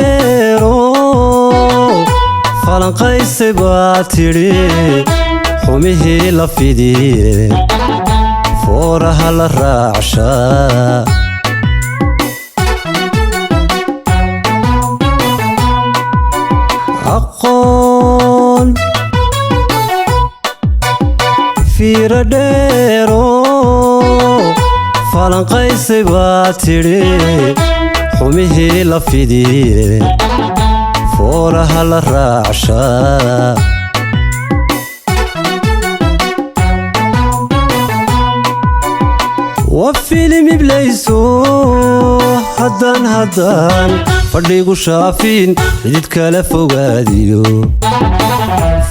dheero falanqaysay baa tidhi xumihii la fidiye fooraha la raacshaa aqoon fiiro dheero falanqaysay baa tidhi xumihii la fidiye fooraha la raacshaa waa filim iblayso haddaan fadhigu shaafin xidid kala fogaadiyo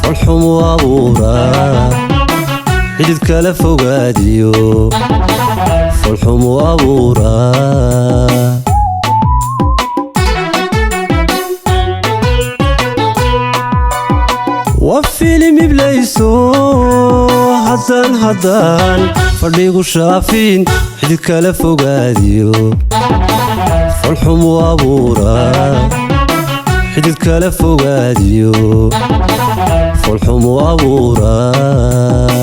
falxumu abuuraa xidid kala fogaadiyo falxumu abuuraa waa filim iblayso haddaan fadhigu shaafin xidid kala fogaadiyo falxumu abuuraa xidid kala fogaadiyo falxumu abuuraa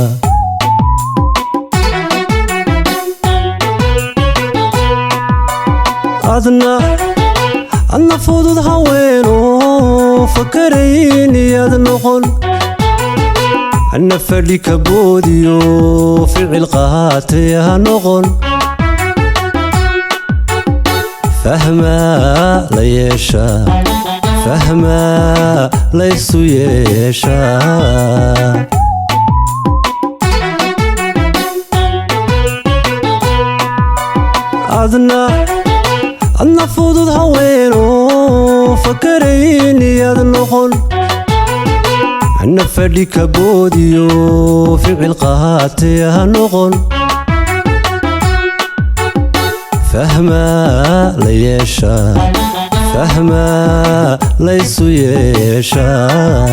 adna fudud haweeno fakarayn iyaad noqon anna fadhi ka boodiyo ficil qaatay ha noqon fahmaa la yeeshaa fahmaa laysu yeeshaa adna fudud haweeno fakarayn iyaad noqon anna fadhi ka boodiyo ficil qaatay ha noqon fahmaa la yeeshaa fahmaa laysu yeeshaa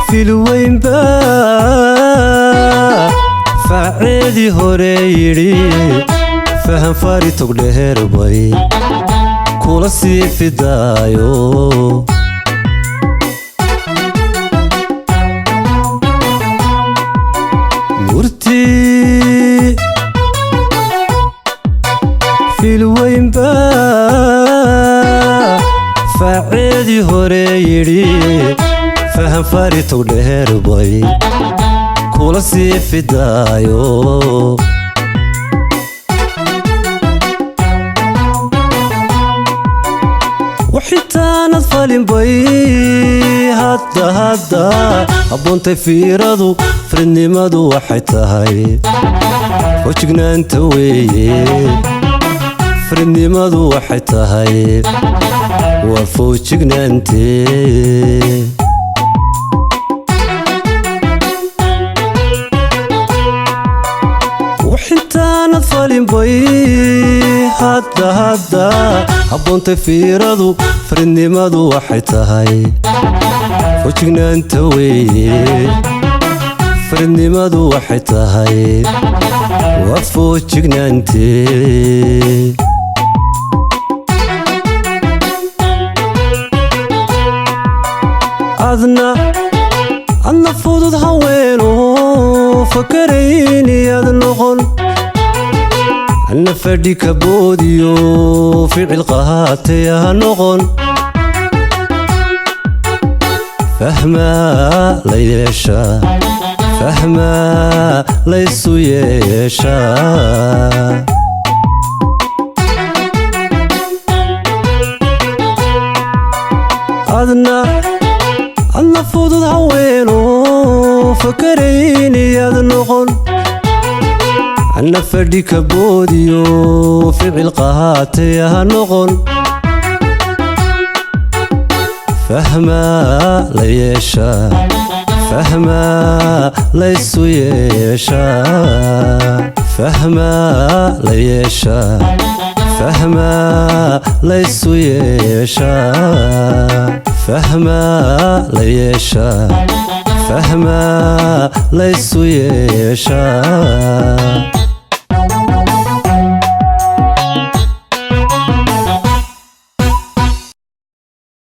filweyn baa faaceedii hore yidhi fahan fari togdheer bay kula sii fidaayo murtii filweyn baa faaceedii hore yidhi fahan fari togdheer bay kula sii fidaayo waxitaanad falin bay hadda habboontay fiiradu fridnimadu waxay tahay fojignaanta weeye fridnimadu waxay tahay waa foojignaantee waxitaanad falin bay hadda habboontay fiiradu fridnimadu waxay tahay fojignaanta weeye fridnimadu waxay tahay waa foojignaantee adna fudud haweeno fakarayn iyaad noqon anna fadhi ka boodiyo ficil qaatay ha noqon fahmaa la yeeshaa fahmaa laysu yeeshaa adna fudud haweeno fakarayniyaad noqon anna fadhi ka boodiyo ficil qahatay ha noqon fahmaa la yeeshaa fahmaa laysu yeeshaa fahmaa la yeeshaa fahmaa laysu yeeshaa fahmaa la yeeshaa fahmaa laysu yeeshaa